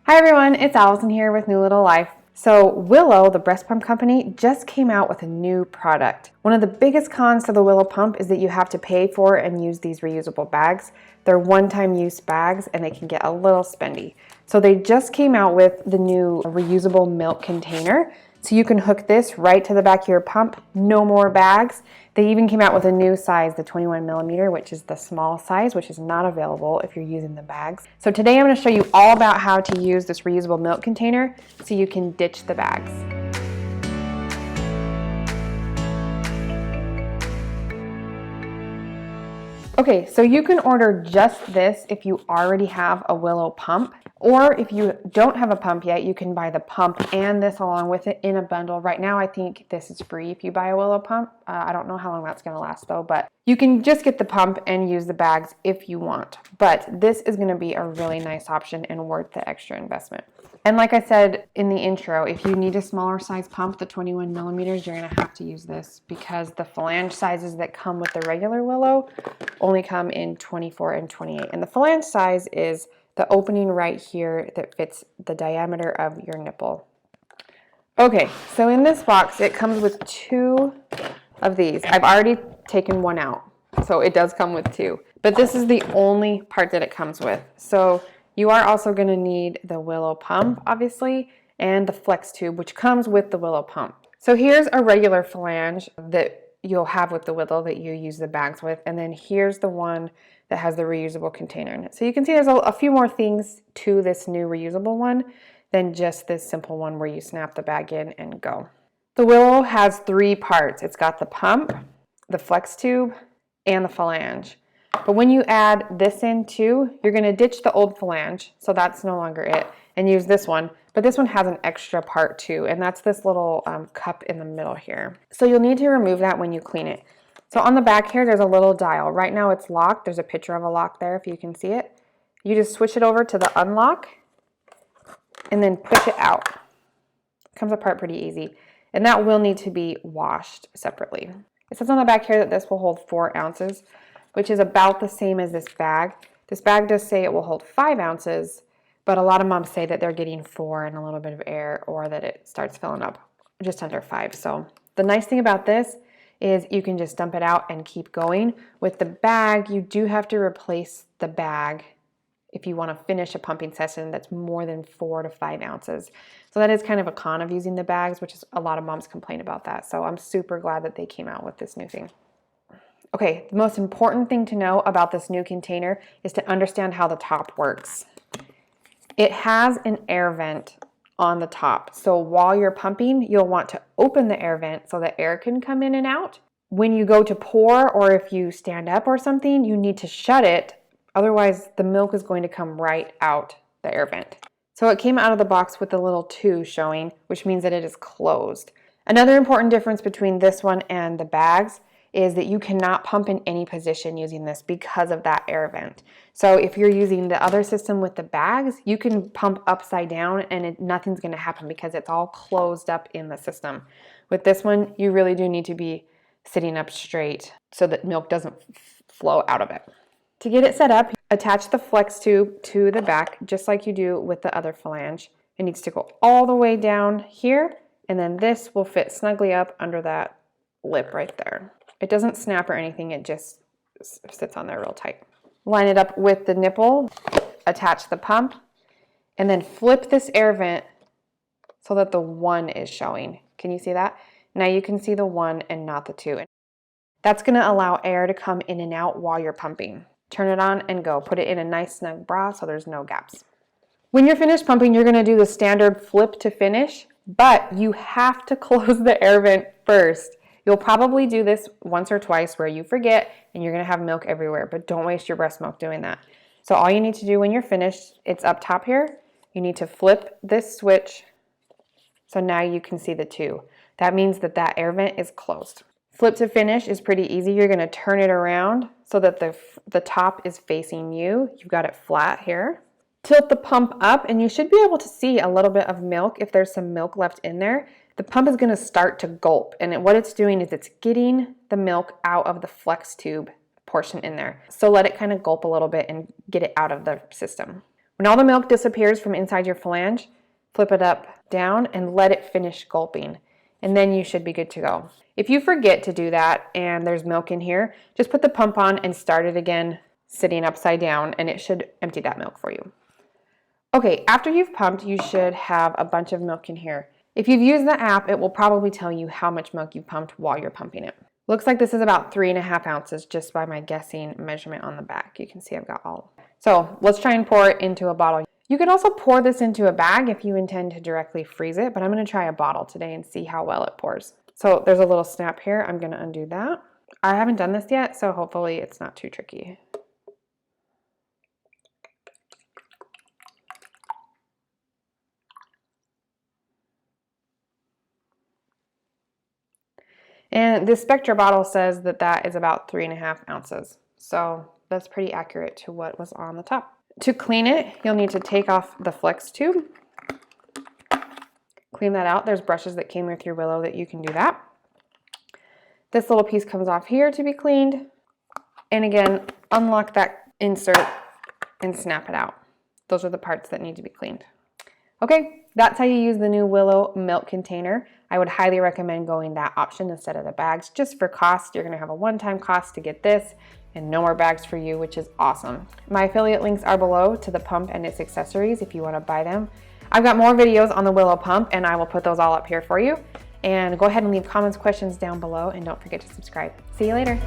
Hi everyone, it's Allison here with New Little Life. So Willow, the breast pump company, just came out with a new product. One of the biggest cons to the Willow pump is that you have to pay for and use these reusable bags. They're one-time use bags and they can get a little spendy. So they just came out with the new reusable milk container. So you can hook this right to the back of your pump, no more bags. They even came out with a new size, the 21 millimeter, which is the small size, which is not available if you're using the bags. So today I'm going to show you all about how to use this reusable milk container so you can ditch the bags. Okay, so you can order just this if you already have a Willow pump, or if you don't have a pump yet, you can buy the pump and this along with it in a bundle. Right now, I think this is free if you buy a Willow pump. I don't know how long that's gonna last though, but you can just get the pump and use the bags if you want. But this is gonna be a really nice option and worth the extra investment. And like I said in the intro, if you need a smaller size pump, the 21 millimeters, you're gonna have to use this because the flange sizes that come with the regular Willow only come in 24 and 28. And the flange size is the opening right here that fits the diameter of your nipple. Okay, so in this box, it comes with two of these. I've already taken one out, so it does come with two. But this is the only part that it comes with. So you are also going to need the Willow pump, obviously, and the flex tube, which comes with the Willow pump. So here's a regular flange that you'll have with the Willow that you use the bags with, and then here's the one that has the reusable container in it. So you can see there's a few more things to this new reusable one than just this simple one where you snap the bag in and go. The Willow has three parts. It's got the pump, the flex tube, and the flange. But when you add this in too, you're gonna ditch the old flange, so that's no longer it, and use this one. But this one has an extra part too, and that's this little cup in the middle here. So you'll need to remove that when you clean it. So on the back here, there's a little dial. Right now it's locked. There's a picture of a lock there if you can see it. You just switch it over to the unlock and then push it out. It comes apart pretty easy. And that will need to be washed separately. It says on the back here that this will hold 4 ounces, which is about the same as this bag. This bag does say it will hold 5 ounces, but a lot of moms say that they're getting 4 and a little bit of air, or that it starts filling up just under 5. So the nice thing about this is you can just dump it out and keep going. With the bag, you do have to replace the bag if you want to finish a pumping session that's more than 4 to 5 ounces. So that is kind of a con of using the bags, which is a lot of moms complain about that. So I'm super glad that they came out with this new thing. Okay, the most important thing to know about this new container is to understand how the top works. It has an air vent on the top. So while you're pumping, you'll want to open the air vent so that air can come in and out. When you go to pour, or if you stand up or something, you need to shut it. Otherwise, the milk is going to come right out the air vent. So it came out of the box with a little 2 showing, which means that it is closed. Another important difference between this one and the bags is that you cannot pump in any position using this because of that air vent. So if you're using the other system with the bags, you can pump upside down and nothing's going to happen because it's all closed up in the system. With this one, you really do need to be sitting up straight so that milk doesn't flow out of it. To get it set up, attach the flex tube to the back just like you do with the other flange. It needs to go all the way down here, and then this will fit snugly up under that lip right there. It doesn't snap or anything, it just sits on there real tight. Line it up with the nipple, attach the pump, and then flip this air vent so that the 1 is showing. Can you see that? Now you can see the 1 and not the 2. That's gonna allow air to come in and out while you're pumping. Turn it on and go. Put it in a nice snug bra so there's no gaps. When you're finished pumping, you're gonna do the standard flip to finish, but you have to close the air vent first. You'll probably do this once or twice where you forget and you're gonna have milk everywhere, but don't waste your breast milk doing that. So all you need to do when you're finished, it's up top here, you need to flip this switch so now you can see the 2. That means that that air vent is closed. Flip to finish is pretty easy. You're gonna turn it around so that the top is facing you. You've got it flat here. Tilt the pump up and you should be able to see a little bit of milk if there's some milk left in there. The pump is going to start to gulp, and what it's doing is it's getting the milk out of the flex tube portion in there. So let it kind of gulp a little bit and get it out of the system. When all the milk disappears from inside your flange, flip it up, down, and let it finish gulping. And then you should be good to go. If you forget to do that and there's milk in here, just put the pump on and start it again, sitting upside down, and it should empty that milk for you. Okay, after you've pumped, you should have a bunch of milk in here. If you've used the app, it will probably tell you how much milk you've pumped while you're pumping it. Looks like this is about 3.5 ounces just by my guessing measurement on the back. You can see I've got all. So let's try and pour it into a bottle. You could also pour this into a bag if you intend to directly freeze it, but I'm going to try a bottle today and see how well it pours. So there's a little snap here. I'm going to undo that. I haven't done this yet, so hopefully it's not too tricky. And this Spectra bottle says that that is about 3.5 ounces. So that's pretty accurate to what was on the top. To clean it, you'll need to take off the flex tube. Clean that out. There's brushes that came with your Willow that you can do that. This little piece comes off here to be cleaned. And again, unlock that insert and snap it out. Those are the parts that need to be cleaned. Okay, that's how you use the new Willow milk container. I would highly recommend going that option instead of the bags. Just for cost, you're gonna have a one-time cost to get this and no more bags for you, which is awesome. My affiliate links are below to the pump and its accessories if you wanna buy them. I've got more videos on the Willow pump and I will put those all up here for you. And go ahead and leave comments, questions down below, and don't forget to subscribe. See you later.